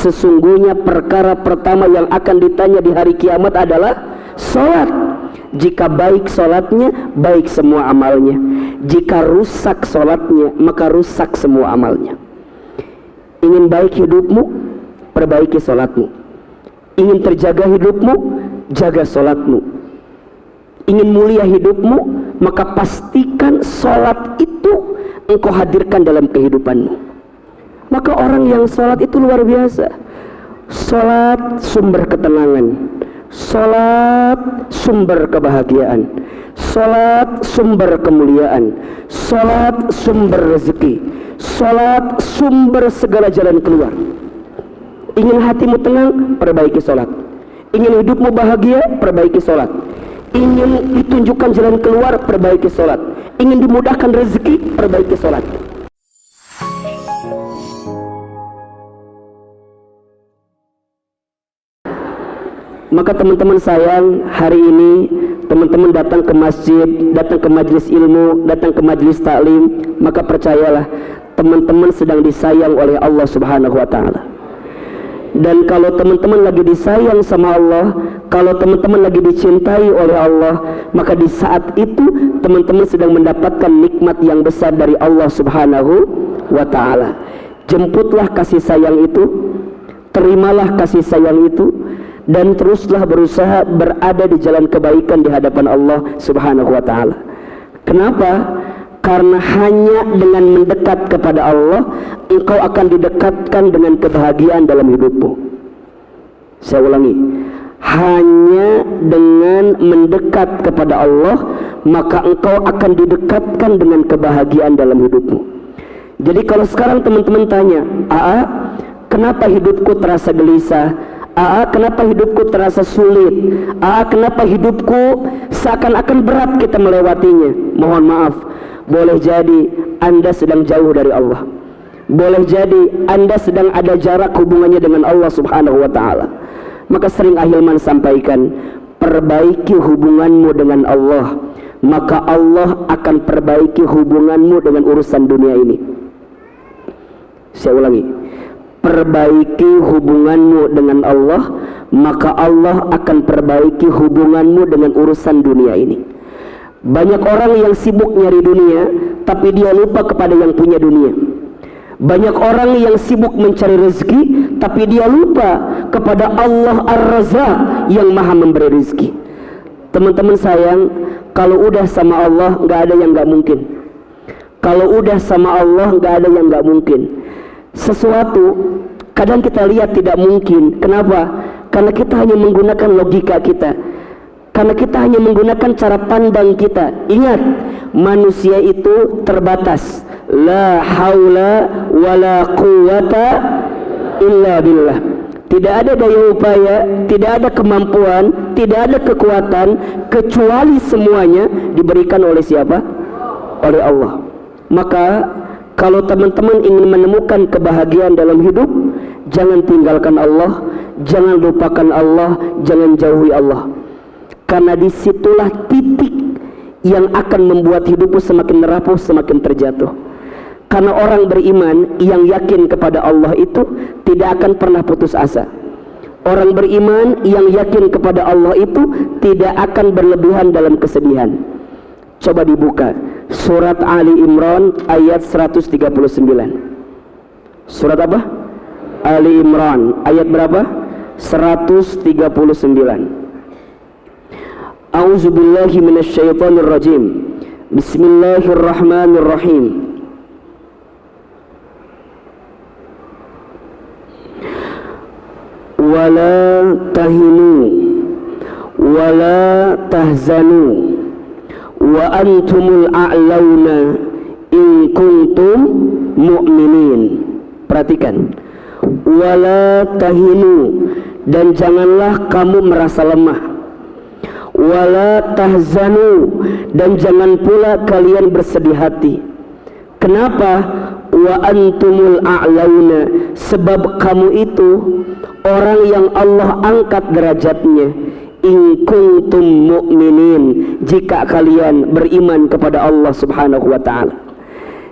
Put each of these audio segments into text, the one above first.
sesungguhnya perkara pertama yang akan ditanya di hari kiamat adalah sholat. Jika baik sholatnya, baik semua amalnya. Jika rusak sholatnya, maka rusak semua amalnya. Ingin baik hidupmu, perbaiki sholatmu. Ingin terjaga hidupmu, jaga sholatmu. Ingin mulia hidupmu, maka pastikan sholat itu engkau hadirkan dalam kehidupanmu. Maka orang yang sholat itu luar biasa. Sholat sumber ketenangan, sholat sumber kebahagiaan, sholat sumber kemuliaan, sholat sumber rezeki, sholat sumber segala jalan keluar. Ingin hatimu tenang, perbaiki sholat. Ingin hidupmu bahagia, perbaiki sholat. Ingin ditunjukkan jalan keluar, perbaiki sholat. Ingin dimudahkan rezeki, perbaiki sholat. Maka teman-teman sayang, hari ini teman-teman datang ke masjid, datang ke majelis ilmu, datang ke majelis taklim, maka percayalah teman-teman sedang disayang oleh Allah Subhanahu wa taala. Dan kalau teman-teman lagi disayang sama Allah, kalau teman-teman lagi dicintai oleh Allah, maka di saat itu teman-teman sedang mendapatkan nikmat yang besar dari Allah Subhanahu wa taala. Jemputlah kasih sayang itu, terimalah kasih sayang itu, dan teruslah berusaha berada di jalan kebaikan di hadapan Allah Subhanahu wa taala. Kenapa? Karena hanya dengan mendekat kepada Allah, engkau akan didekatkan dengan kebahagiaan dalam hidupmu. Saya ulangi, hanya dengan mendekat kepada Allah, maka engkau akan didekatkan dengan kebahagiaan dalam hidupmu. Jadi kalau sekarang teman-teman tanya, kenapa hidupku terasa gelisah? Kenapa hidupku terasa sulit? Kenapa hidupku seakan-akan berat kita melewatinya? Mohon maaf, boleh jadi Anda sedang jauh dari Allah. Boleh jadi Anda sedang ada jarak hubungannya dengan Allah Subhanahu wa ta'ala. Maka sering Ahilman sampaikan, perbaiki hubunganmu dengan Allah, maka Allah akan perbaiki hubunganmu dengan urusan dunia ini. Saya ulangi, perbaiki hubunganmu dengan Allah, maka Allah akan perbaiki hubunganmu dengan urusan dunia ini. Banyak orang yang sibuk nyari dunia, tapi dia lupa kepada yang punya dunia. Banyak orang yang sibuk mencari rezeki, tapi dia lupa kepada Allah Ar-Razzaq yang maha memberi rezeki. Teman-teman sayang, kalau udah sama Allah gak ada yang gak mungkin. Kalau udah sama Allah gak ada yang gak mungkin. Sesuatu kadang kita lihat tidak mungkin. Kenapa? Karena kita hanya menggunakan logika kita, karena kita hanya menggunakan cara pandang kita. Ingat, manusia itu terbatas. La haula wala quwata illa billah. Tidak ada daya upaya, tidak ada kemampuan, tidak ada kekuatan, kecuali semuanya diberikan oleh siapa? Oleh Allah. Maka kalau teman-teman ingin menemukan kebahagiaan dalam hidup, jangan tinggalkan Allah, jangan lupakan Allah, jangan jauhi Allah. Karena disitulah titik yang akan membuat hidupmu semakin rapuh, semakin terjatuh. Karena orang beriman yang yakin kepada Allah itu tidak akan pernah putus asa. Orang beriman yang yakin kepada Allah itu tidak akan berlebihan dalam kesedihan. Coba dibuka surat Ali Imran ayat 139. Surat apa? Ali Imran ayat berapa? 139. A'udzubillahi minasyaitonirrajim. Bismillahirrahmanirrahim. Wala tahinu wala tahzanu wa antumul a'launa in kuntum mu'minin. Perhatikan, wala tahinu, dan janganlah kamu merasa lemah, wala tahzanu, dan jangan pula kalian bersedih hati. Kenapa? Wa antumul a'launa, sebab kamu itu orang yang Allah angkat derajatnya. In kuntum mu'minin, jika kalian beriman kepada Allah Subhanahu wa ta'ala.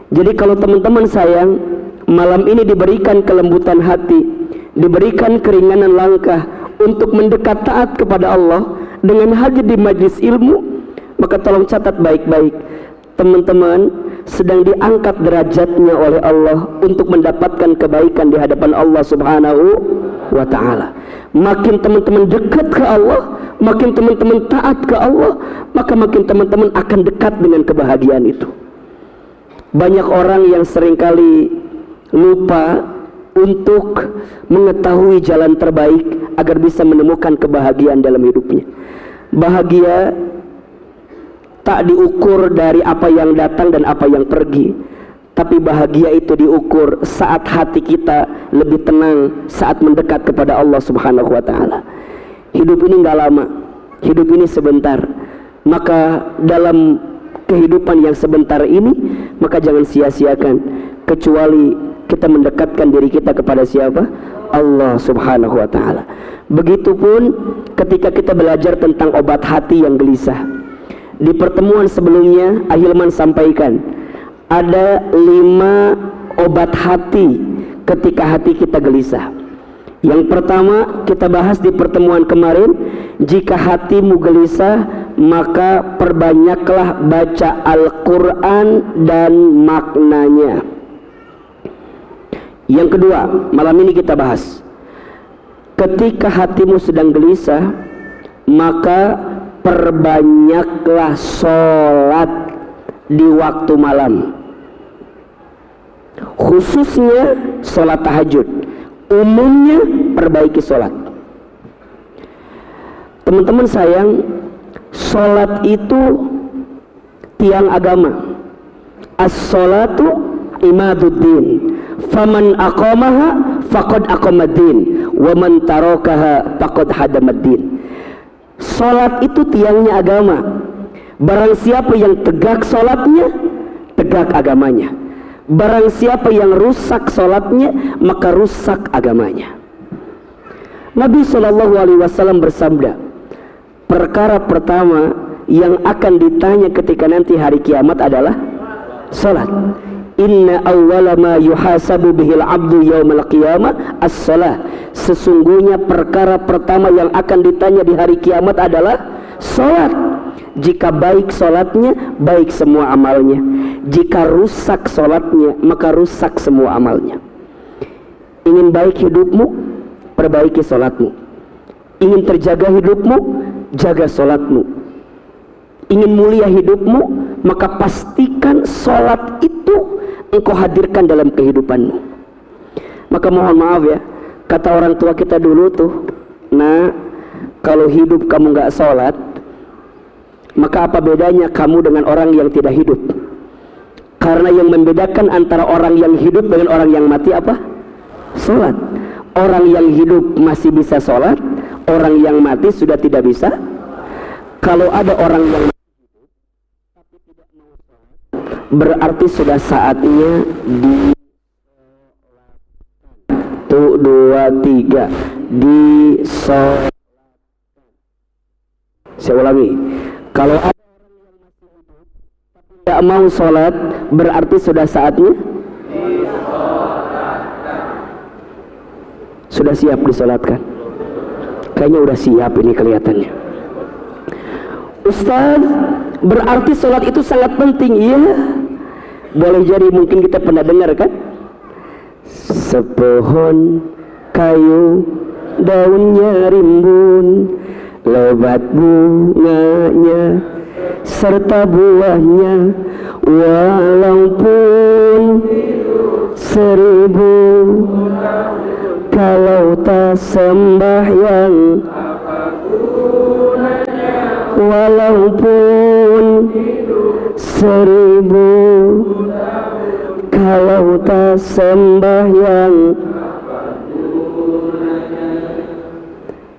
Jadi kalau teman-teman sayang, malam ini diberikan kelembutan hati, diberikan keringanan langkah untuk mendekat taat kepada Allah dengan hadir di majlis ilmu, maka tolong catat baik-baik, teman-teman sedang diangkat derajatnya oleh Allah untuk mendapatkan kebaikan di hadapan Allah Subhanahu wa ta'ala. Makin teman-teman dekat ke Allah, makin teman-teman taat ke Allah, maka makin teman-teman akan dekat dengan kebahagiaan itu. Banyak orang yang seringkali lupa untuk mengetahui jalan terbaik agar bisa menemukan kebahagiaan dalam hidupnya. Bahagia tak diukur dari apa yang datang dan apa yang pergi, tapi bahagia itu diukur saat hati kita lebih tenang saat mendekat kepada Allah Subhanahu wa ta'ala. Hidup ini gak lama, hidup ini sebentar, maka dalam kehidupan yang sebentar ini, maka jangan sia-siakan, kecuali kita mendekatkan diri kita kepada siapa? Allah Subhanahu wa ta'ala. Begitupun ketika kita belajar tentang obat hati yang gelisah. Di pertemuan sebelumnya Ahilman sampaikan ada 5 obat hati ketika hati kita gelisah. Yang pertama kita bahas di pertemuan kemarin, jika hatimu gelisah maka perbanyaklah baca Al-Quran dan maknanya. Yang kedua, malam ini kita bahas, ketika hatimu sedang gelisah maka perbanyaklah sholat di waktu malam, khususnya sholat tahajud. Umumnya perbaiki sholat. Teman-teman sayang, sholat itu tiang agama. As-sholatu imaduddin, faman aqamaha faqad aqamaddin, wa man tarakaha faqad hadamaddin. Sholat itu tiangnya agama. Barang siapa yang tegak sholatnya, tegak agamanya. Barang siapa yang rusak sholatnya, maka rusak agamanya. Nabi SAW bersabda, perkara pertama yang akan ditanya ketika nanti hari kiamat adalah sholat. Inna awwala ma yuhasabu bihil abdu yawmal qiyamah as-salah. Sesungguhnya perkara pertama yang akan ditanya di hari kiamat adalah sholat. Jika baik sholatnya, baik semua amalnya. Jika rusak sholatnya, maka rusak semua amalnya. Ingin baik hidupmu, perbaiki sholatmu. Ingin terjaga hidupmu, jaga sholatmu. Ingin mulia hidupmu, maka pastikan sholat itu engkau hadirkan dalam kehidupanmu. Maka mohon maaf ya, kata orang tua kita dulu tuh, nah kalau hidup kamu gak sholat, maka apa bedanya kamu dengan orang yang tidak hidup? Karena yang membedakan antara orang yang hidup dengan orang yang mati apa? Sholat. Orang yang hidup masih bisa sholat, orang yang mati sudah tidak bisa. Kalau ada orang yang tapi tidak mau sholat, berarti sudah saatnya di 1, 2, 3 di sholat. Saya ulangi, kalau ada orang yang masih hidup tapi tidak mau sholat, berarti sudah saatnya sudah siap disolatkan. Kayaknya udah siap ini kelihatannya. Ustaz, berarti sholat itu sangat penting. Iya, boleh jadi mungkin kita pernah dengar kan, sepohon kayu daunnya rimbun, lebat bunganya serta buahnya, walaupun 1000 kalau tak sembahyang, walaupun 1000 kalau tak sembahyang.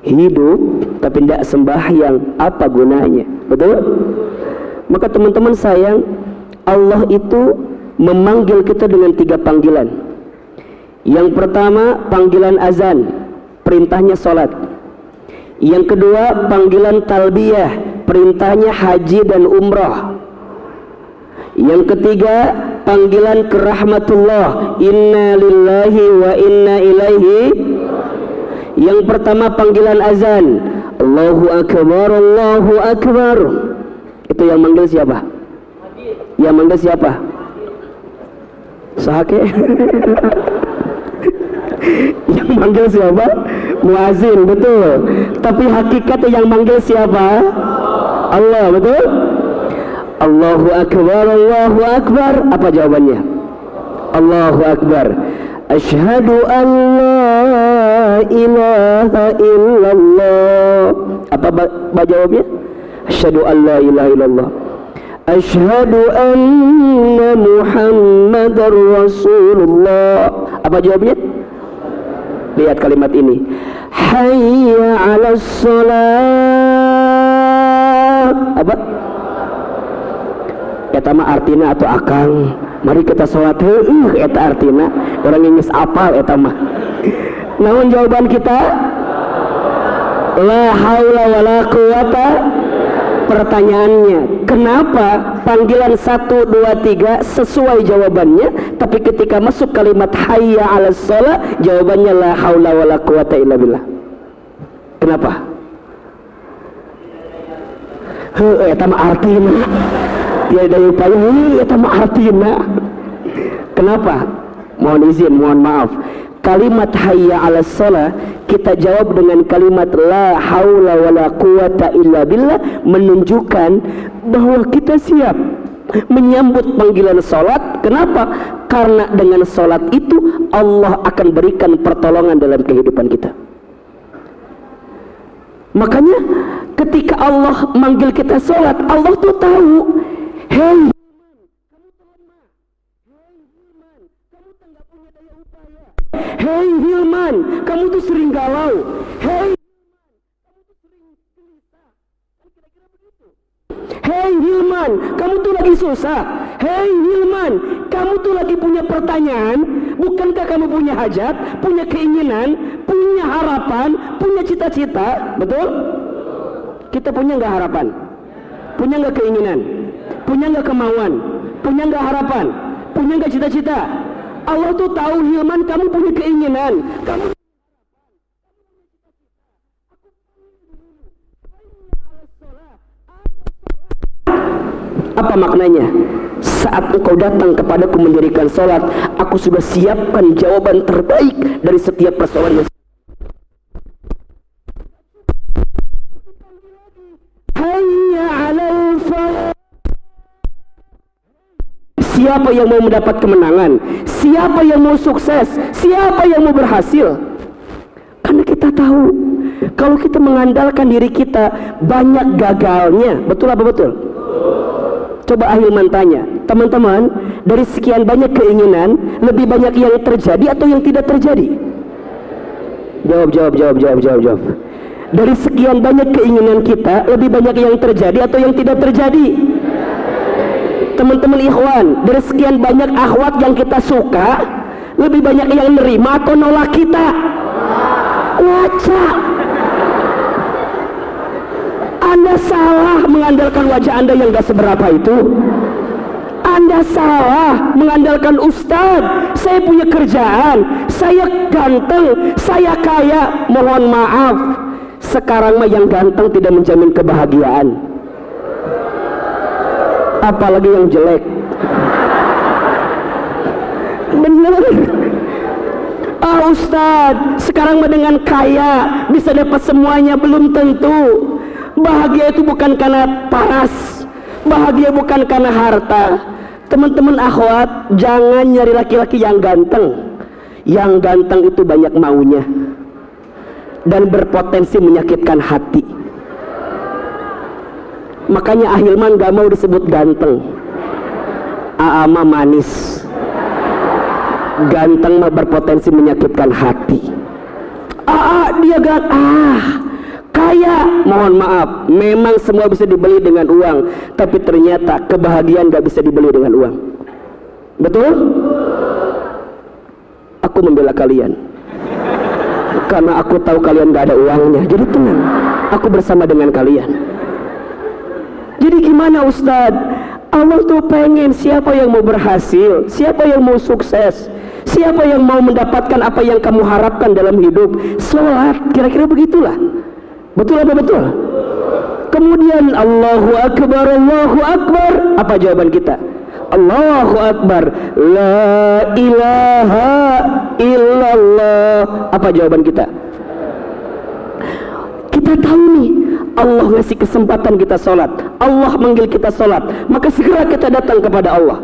Hidup tapi tidak sembahyang, apa gunanya? Betul? Maka teman-teman sayang, Allah itu memanggil kita dengan 3 panggilan. Yang pertama panggilan azan, perintahnya sholat. Yang kedua panggilan talbiyah, perintahnya haji dan umrah. Yang ketiga panggilan kerahmatullah, inna lillahi wa inna ilaihi Yang pertama panggilan azan, Allahu Akbar, Allahu Akbar. Itu yang manggil siapa? Yang manggil siapa? Sahake. Yang manggil siapa? Muazin, betul. Tapi hakikatnya yang manggil siapa? Allah, betul? Allahu Akbar, Allahu Akbar. Apa jawabannya? Allahu Akbar. Asyhadu an la ilaha illallah. Apa jawabnya? Asyhadu an la ilaha illallah. Asyhadu anna Muhammadar Rasulullah. Apa jawabnya? Lihat kalimat ini. Hayya 'alas shalah. Apa? Eta mah artina atau akang. Mari kita sholat heueuh eta artina. Orang geus apal eta mah. Namun jawaban kita la haula wala quwata. Pertanyaannya, kenapa panggilan 1, 2, 3 sesuai jawabannya, tapi ketika masuk kalimat hayya 'alas shalah jawabannya la haula wala quwata illa billah? Kenapa? Heueuh eta mah artina. Tiada upaya eta mah artina. Kenapa? Mohon izin, mohon maaf. Kalimat hayya 'alas shalah kita jawab dengan kalimat la haula wala quwata illa billah, menunjukkan bahwa kita siap menyambut panggilan salat. Kenapa? Karena dengan salat itu Allah akan berikan pertolongan dalam kehidupan kita. Makanya ketika Allah manggil kita salat, Allah tuh tahu, hei hei Hilman, kamu tuh sering galau. Hei kamu tuh sering gelisah. Kira-kira begitu. Hei Hilman, kamu tuh lagi susah. Hei Hilman, kamu tuh lagi punya pertanyaan. Bukankah kamu punya hajat, punya keinginan, punya harapan, punya cita-cita? Betul? Kita punya nggak harapan? Punya nggak keinginan? Punya nggak kemauan? Punya nggak harapan? Punya nggak cita-cita? Allah tuh tahu Hilman, kamu punya keinginan, kamu apa maknanya? Saat engkau datang kepadaku mendirikan sholat, aku sudah siapkan jawaban terbaik dari setiap persoalan. Hayya 'alal falah. Siapa yang mau mendapat kemenangan? Siapa yang mau sukses? Siapa yang mau berhasil? Karena kita tahu kalau kita mengandalkan diri kita banyak gagalnya. Betul apa betul? Coba Ahilman tanya, teman-teman, dari sekian banyak keinginan, lebih banyak yang terjadi atau yang tidak terjadi? Jawab. Dari sekian banyak keinginan kita, lebih banyak yang terjadi atau yang tidak terjadi? Teman-teman ikhwan, dari sekian banyak akhwat yang kita suka, lebih banyak yang nerima atau nolak kita? Ngaca. Anda salah mengandalkan wajah Anda yang gak seberapa itu. Anda salah mengandalkan ustadz. Saya punya kerjaan, saya ganteng, saya kaya. Mohon maaf, sekarang mah yang ganteng tidak menjamin kebahagiaan, apalagi yang jelek. Bener. Ustadz, sekarang mah dengan kaya bisa dapat semuanya, belum tentu. Bahagia itu bukan karena paras, bahagia bukan karena harta. Teman-teman akhwat, jangan nyari laki-laki yang ganteng. Yang ganteng itu banyak maunya dan berpotensi menyakitkan hati. Makanya Ahilman gak mau disebut ganteng. Aama manis. Ganteng mah berpotensi menyakitkan hati. Dia kaya. Mohon maaf, memang semua bisa dibeli dengan uang, tapi ternyata kebahagiaan gak bisa dibeli dengan uang. Betul? Aku membela kalian karena aku tahu kalian gak ada uangnya. Jadi tenang, aku bersama dengan kalian. Jadi gimana Ustadz? Allah tuh pengen siapa yang mau berhasil, siapa yang mau sukses, Siapa yang mau mendapatkan apa yang kamu harapkan dalam hidup? Sholat. Kira-kira begitulah. Betul apa betul? Kemudian Allahu Akbar, Allahu Akbar. Apa jawaban kita? Allahu Akbar, la ilaha illallah. Apa jawaban kita? Kita tahu nih, Allah ngasih kesempatan kita sholat, Allah manggil kita sholat, maka segera kita datang kepada Allah.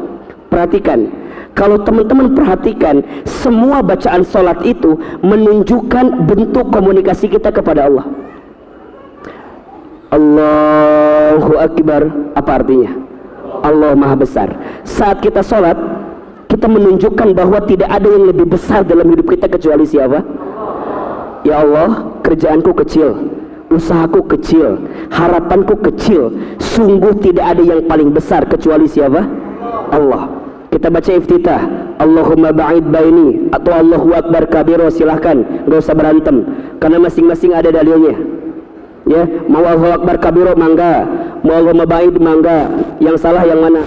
Perhatikan, kalau teman-teman perhatikan, semua bacaan sholat itu menunjukkan bentuk komunikasi kita kepada Allah. Allahu Akbar, apa artinya? Allah Maha Besar. Saat kita sholat, kita menunjukkan bahwa tidak ada yang lebih besar dalam hidup kita kecuali siapa? Ya Allah, kerjaanku kecil, usahaku kecil, harapanku kecil, sungguh tidak ada yang paling besar kecuali siapa? Allah. Kita baca iftitah, Allahumma ba'id baini, atau Allahu Akbar kabiro, silahkan, gak usah berantem, karena masing-masing ada dalilnya. Ya, mau Allahu Akbar kabiro mangga, mau Allahumma ba'id mangga, yang salah yang mana?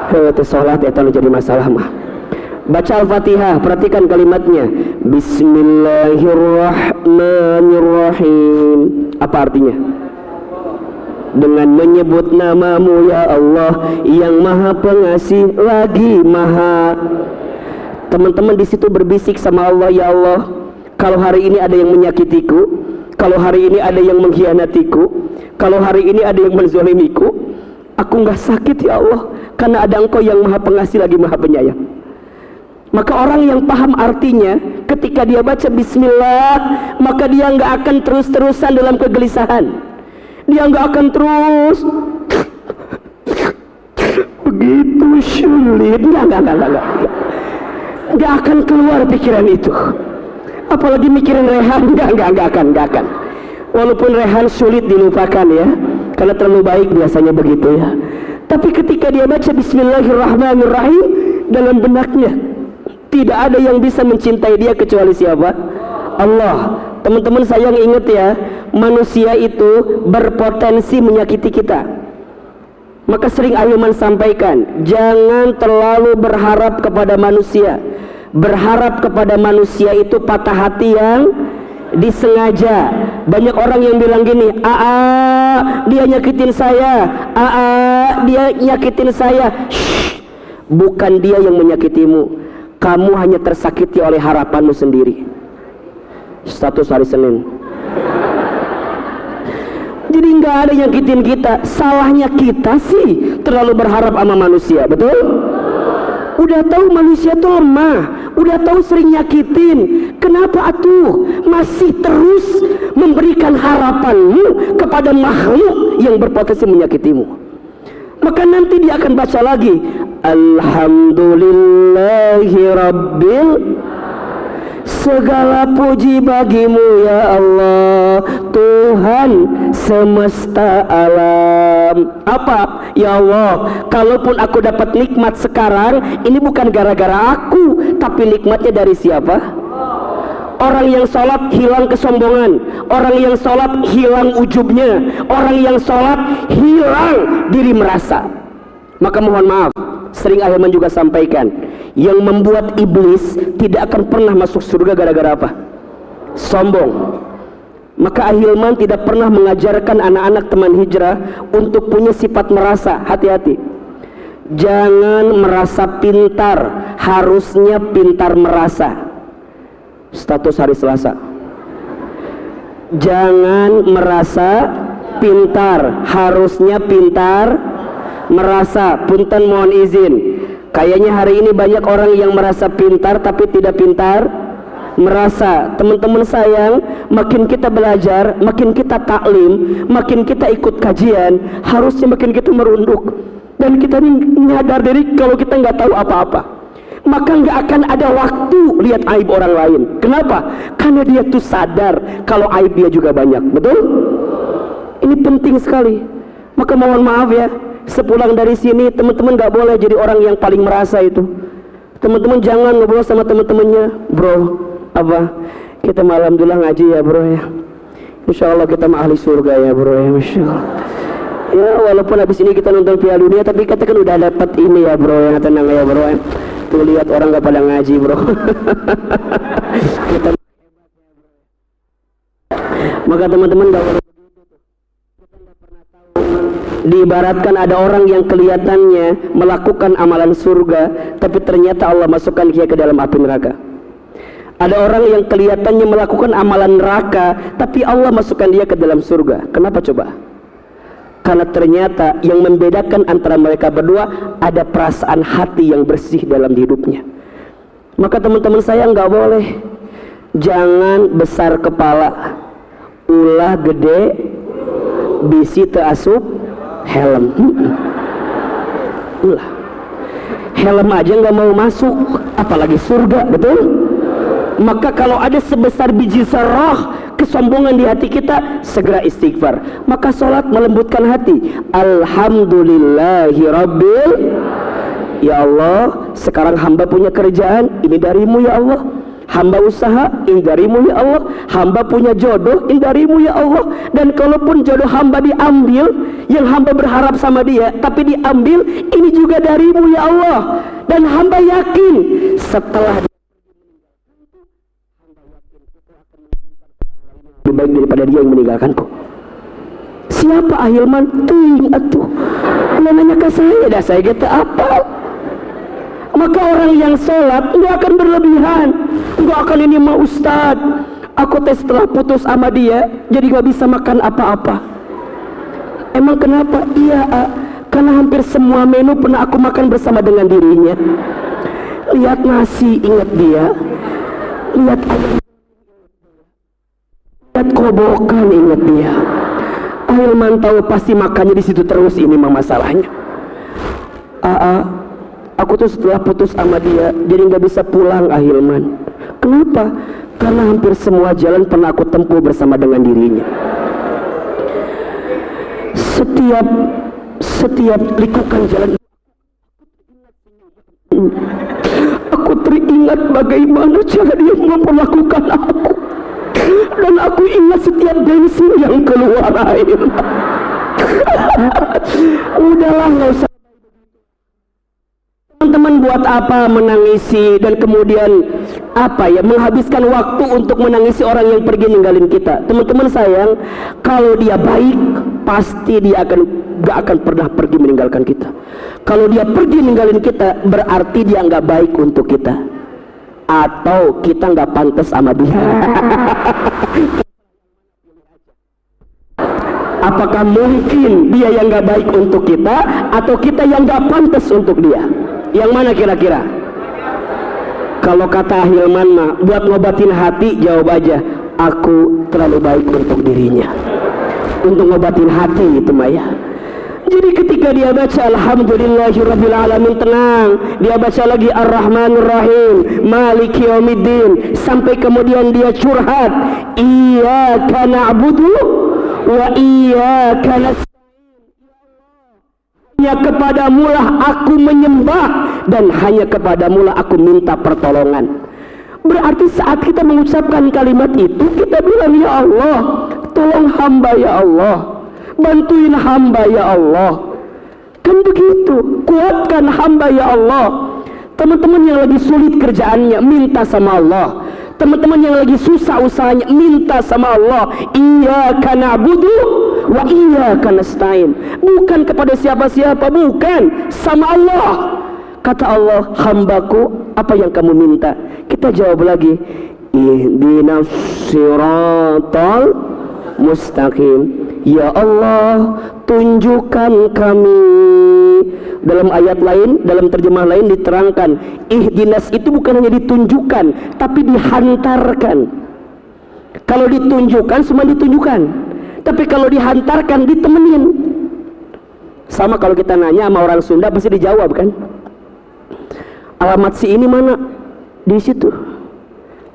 Itu sholat ya, kalau jadi masalah mah. Baca Al-Fatihah, perhatikan kalimatnya. Bismillahirrahmanirrahim. Apa artinya? Dengan menyebut namamu ya Allah, yang maha pengasih lagi maha. Teman-teman di situ berbisik sama Allah, ya Allah, kalau hari ini ada yang menyakitiku, kalau hari ini ada yang mengkhianatiku, kalau hari ini ada yang menzalimiku, aku nggak sakit ya Allah, karena ada Engkau yang maha pengasih lagi maha penyayang. Maka orang yang paham artinya, ketika dia baca bismillah, maka dia nggak akan terus-terusan dalam kegelisahan. Dia nggak akan terus begitu sulit. Nggak akan keluar pikiran itu. Apalagi mikirin Rehan, nggak akan. Walaupun Rehan sulit dilupakan ya, karena terlalu baik biasanya begitu ya. Tapi ketika dia baca bismillahirrahmanirrahim, dalam benaknya tidak ada yang bisa mencintai dia kecuali siapa? Allah. Teman-teman sayang ingat ya, manusia itu berpotensi menyakiti kita. Maka sering Ahilman sampaikan, jangan terlalu berharap kepada manusia. Berharap kepada manusia itu patah hati yang disengaja. Banyak orang yang bilang gini, dia nyakitin saya, dia nyakitin saya. Shh, bukan dia yang menyakitimu, kamu hanya tersakiti oleh harapanmu sendiri. Status hari Senin. Jadi nggak ada yang nyakitin kita. Salahnya kita sih terlalu berharap sama manusia, betul? Udah tahu manusia tuh lemah, udah tahu sering nyakitin, kenapa atuh masih terus memberikan harapanmu kepada makhluk yang berpotensi menyakitimu? Maka nanti dia akan baca lagi, Alhamdulillahi Rabbil, segala puji bagimu ya Allah, Tuhan semesta alam. Apa? Ya Allah, kalaupun aku dapat nikmat sekarang, ini bukan gara-gara aku, tapi nikmatnya dari siapa? Orang yang sholat hilang kesombongan, orang yang sholat hilang ujubnya, orang yang sholat hilang diri merasa. Maka mohon maaf, sering Ahilman juga sampaikan, yang membuat iblis tidak akan pernah masuk surga gara-gara apa? Sombong. Maka Ahilman tidak pernah mengajarkan anak-anak teman hijrah untuk punya sifat merasa. Hati-hati, jangan merasa pintar, harusnya pintar merasa. Status hari Selasa. Jangan merasa pintar, harusnya pintar merasa. Punten mohon izin, kayaknya hari ini banyak orang yang merasa pintar tapi tidak pintar merasa. Teman-teman sayang, makin kita belajar, makin kita taklim, makin kita ikut kajian, harusnya makin kita merunduk dan kita nyadar diri kalau kita nggak tahu apa-apa. Maka nggak akan ada waktu lihat aib orang lain. Kenapa? Karena dia tuh sadar kalau aib dia juga banyak. Betul? Ini penting sekali. Maka mohon maaf ya, sepulang dari sini teman-teman nggak boleh jadi orang yang paling merasa itu. Teman-teman jangan ngobrol sama teman-temannya, bro, apa? Kita malam dulu ngaji ya bro ya. Insya Allah kita mah ahli surga ya bro ya, Masya Allah. Ya walaupun habis ini kita nonton Piala Dunia, tapi kita kan udah dapat ini ya bro ya, tenang ya bro ya. Tuh lihat orang gak pada ngaji bro. Kita, maka teman-teman gak boleh diibaratkan ada orang yang kelihatannya melakukan amalan surga, tapi ternyata Allah masukkan dia ke dalam api neraka. Ada orang yang kelihatannya melakukan amalan neraka, tapi Allah masukkan dia ke dalam surga. Kenapa coba? Karena ternyata yang membedakan antara mereka berdua ada perasaan hati yang bersih dalam hidupnya. Maka teman-teman saya nggak boleh, jangan besar kepala, ulah gede, bisi teasup helm. Ulah helm aja nggak mau masuk, apalagi surga, betul? Maka kalau ada sebesar biji zarah kesombongan di hati kita, segera istighfar. Maka sholat melembutkan hati. Alhamdulillahi Rabbil. Ya Allah, sekarang hamba punya kerjaan, ini darimu ya Allah. Hamba usaha, ini darimu ya Allah. Hamba punya jodoh, ini darimu ya Allah. Dan kalaupun jodoh hamba diambil, yang hamba berharap sama dia tapi diambil, ini juga darimu ya Allah. Dan hamba yakin setelah lebih baik daripada dia yang meninggalkanku. Siapa Ahilman? Ting atuh. Lo nanya ke saya, dah saya kata apa? Maka orang yang sholat nggak akan berlebihan, nggak akan ini mah ustad, aku tes setelah putus sama dia jadi nggak bisa makan apa-apa. Emang kenapa? Iya, karena hampir semua menu pernah aku makan bersama dengan dirinya. Lihat nasi ingat dia, lihat ayam, lihat kobokan ingat dia. Ahilman tahu pasti makannya di situ terus, ini mah masalahnya. Aku tuh setelah putus sama dia jadi nggak bisa pulang Ahilman. Kenapa? Karena hampir semua jalan pernah aku tempuh bersama dengan dirinya. Setiap likukan jalan aku teringat bagaimana cara dia memperlakukan aku. Dan aku ingat setiap bensin yang keluar air. Udahlah, nggak usah. Teman-teman buat apa menangisi dan kemudian menghabiskan waktu untuk menangisi orang yang pergi ninggalin kita. Teman-teman sayang, kalau dia baik pasti dia gak akan pernah pergi meninggalkan kita. Kalau dia pergi ninggalin kita berarti dia nggak baik untuk kita, atau kita nggak pantas sama dia. Apakah mungkin dia yang nggak baik untuk kita, atau kita yang nggak pantas untuk dia? Yang mana kira-kira? Kalau kata Ahilman mah, buat ngobatin hati jawab aja, aku terlalu baik untuk dirinya. Untuk ngobatin hati itu Maya. Jadi ketika dia baca Alhamdulillahirrabbilalamin, tenang. Dia baca lagi Ar-Rahmanir-Rahim, Maliki Yaumiddin, sampai kemudian dia curhat, Iyyaka na'budu wa iyyaka nasta'in. Hanya kepadamulah aku menyembah dan hanya kepadamulah aku minta pertolongan. Berarti saat kita mengucapkan kalimat itu, kita bilang, ya Allah, tolong hamba ya Allah, bantuin hamba ya Allah. Kan begitu, kuatkan hamba ya Allah. Teman-teman yang lagi sulit kerjaannya, minta sama Allah. Teman-teman yang lagi susah usahanya, minta sama Allah. Iyyaka na'budu wa iyyaka nasta'in. Bukan kepada siapa-siapa, bukan, sama Allah. Kata Allah, hambaku, apa yang kamu minta? Kita jawab lagi, ihdinas siratal mustaqim. Ya Allah, tunjukkan kami. Dalam ayat lain, dalam terjemah lain diterangkan, ihdinas itu bukan hanya ditunjukkan, tapi dihantarkan. Kalau ditunjukkan, semua ditunjukkan. Tapi kalau dihantarkan, ditemenin. Sama kalau kita nanya sama orang Sunda, pasti dijawab kan? Alamat si ini mana? Di situ.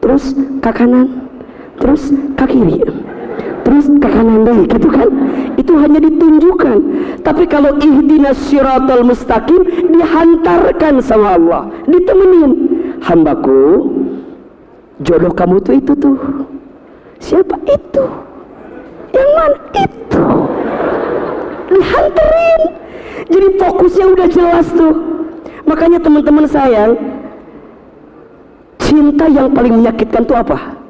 Terus ke kanan, terus ke kiri, terus ke kanan deh, gitu kan? Itu hanya ditunjukkan. Tapi kalau ihdinas siratal mustaqim, dihantarkan sama Allah, ditemenin. Hambaku, jodoh kamu tuh itu tuh. Siapa itu? Yang mana itu? Dihantarin. Jadi fokusnya udah jelas tuh. Makanya teman-teman sayang, Cinta yang paling menyakitkan itu apa?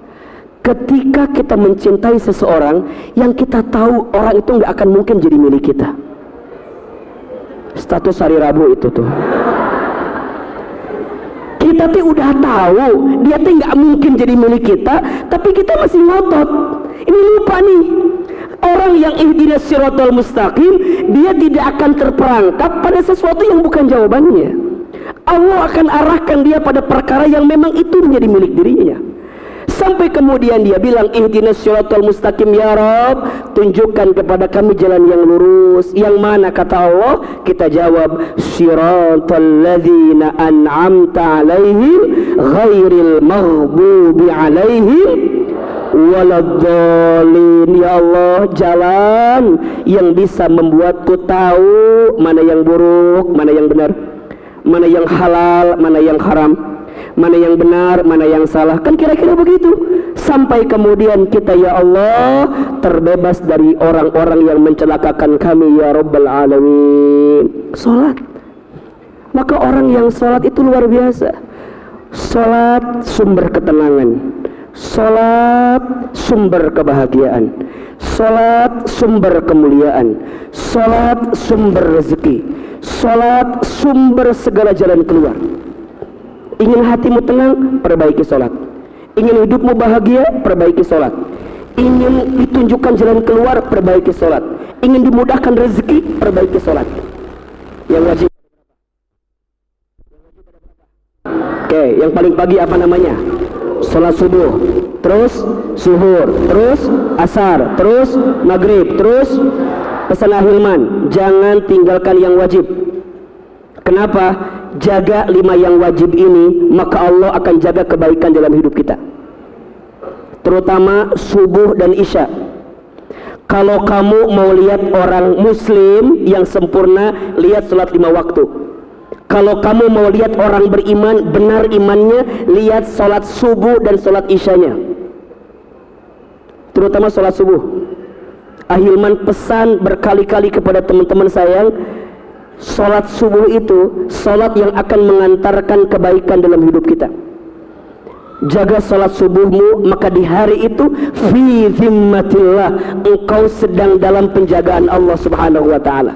Ketika kita mencintai seseorang yang kita tahu orang itu nggak akan mungkin jadi milik kita. Status hari Rabu itu tuh. Kita tuh udah tahu dia tuh nggak mungkin jadi milik kita, tapi kita masih ngotot. Ini lupa nih. Orang yang ihdinas siratal mustaqim, dia tidak akan terperangkap pada sesuatu yang bukan jawabannya. Allah akan arahkan dia pada perkara yang memang itu menjadi milik dirinya. Sampai kemudian dia bilang, ihdinas siratal mustaqim ya Rabb, tunjukkan kepada kami jalan yang lurus. Yang mana kata Allah? Kita jawab, siratal ladzina an'amta alaihim ghairil maghdubi alaihim waladhdallin. Ya Allah, jalan yang bisa membuatku tahu mana yang buruk, mana yang benar, mana yang halal, mana yang haram, mana yang benar, mana yang salah. Kan kira-kira begitu. Sampai kemudian kita ya Allah terbebas dari orang-orang yang mencelakakan kami ya Rabbal Alamin. Salat. Maka orang yang salat itu luar biasa. Salat sumber ketenangan, salat sumber kebahagiaan, salat sumber kemuliaan, salat sumber rezeki, salat sumber segala jalan keluar. Ingin hatimu tenang, perbaiki sholat. Ingin hidupmu bahagia, perbaiki sholat. Ingin ditunjukkan jalan keluar, perbaiki sholat. Ingin dimudahkan rezeki, perbaiki sholat. Yang wajib. Oke, yang paling pagi apa namanya? Sholat subuh, terus zuhur, terus asar, terus maghrib, terus pesan Ahilman, jangan tinggalkan yang wajib. Kenapa? Jaga 5 yang wajib ini, maka Allah akan jaga kebaikan dalam hidup kita, terutama subuh dan isya. Kalau kamu mau lihat orang muslim yang sempurna, lihat sholat 5 waktu. Kalau kamu mau lihat orang beriman, benar imannya, lihat sholat subuh dan sholat isyanya, terutama sholat subuh. Ahilman pesan berkali-kali kepada teman-teman sayang, sholat subuh itu sholat yang akan mengantarkan kebaikan dalam hidup kita. Jaga sholat subuhmu, maka di hari itu fi zimmatillah, engkau sedang dalam penjagaan Allah subhanahu wa ta'ala.